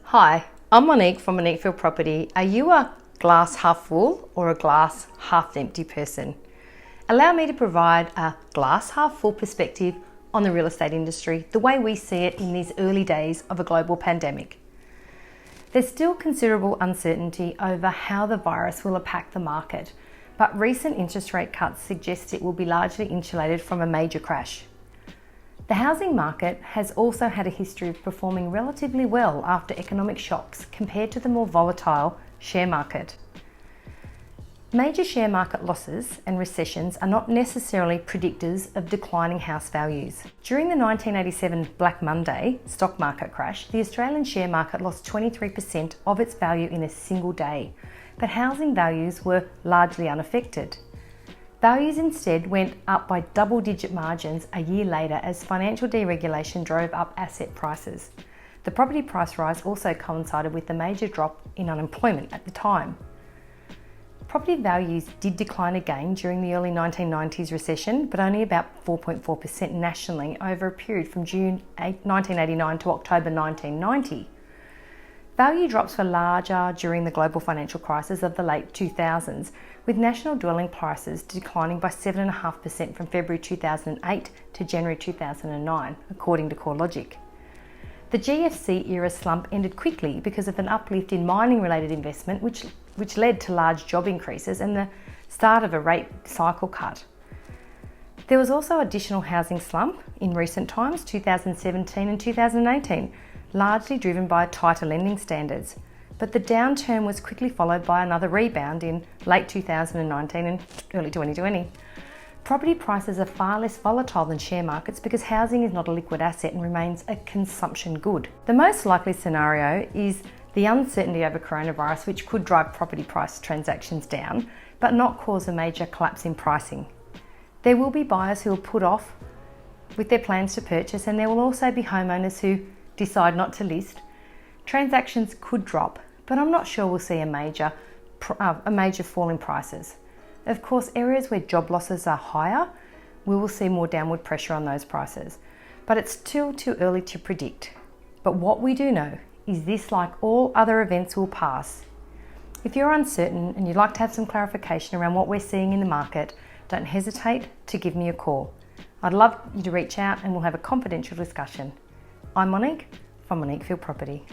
Hi, I'm Monique from Monique Property. Are you a glass half full or a glass half empty person? Allow me to provide a glass half full perspective on the real estate industry, the way we see it in these early days of a global pandemic. There's still considerable uncertainty over how the virus will impact the market, but recent interest rate cuts suggest it will be largely insulated from a major crash. The housing market has also had a history of performing relatively well after economic shocks compared to the more volatile share market. Major share market losses and recessions are not necessarily predictors of declining house values. During the 1987 Black Monday stock market crash, the Australian share market lost 23% of its value in a single day, but housing values were largely unaffected. Values instead went up by double-digit margins a year later as financial deregulation drove up asset prices. The property price rise also coincided with the major drop in unemployment at the time. Property values did decline again during the early 1990s recession, but only about 4.4% nationally over a period from June 1989 to October 1990. Value drops were larger during the global financial crisis of the late 2000s, with national dwelling prices declining by 7.5% from February 2008 to January 2009, according to CoreLogic. The GFC era slump ended quickly because of an uplift in mining-related investment, which led to large job increases and the start of a rate cycle cut. There was also additional housing slump in recent times, 2017 and 2018, largely driven by tighter lending standards. But the downturn was quickly followed by another rebound in late 2019 and early 2020. Property prices are far less volatile than share markets because housing is not a liquid asset and remains a consumption good. The most likely scenario is the uncertainty over coronavirus, which could drive property price transactions down, but not cause a major collapse in pricing. There will be buyers who will put off with their plans to purchase, and there will also be homeowners who decide not to list. Transactions could drop, but I'm not sure we'll see a major fall in prices. Of course, areas where job losses are higher, we will see more downward pressure on those prices, but it's still too early to predict. But what we do know is this, like all other events, will pass. If you're uncertain and you'd like to have some clarification around what we're seeing in the market, don't hesitate to give me a call. I'd love you to reach out and we'll have a confidential discussion. I'm Monique from Monique Property.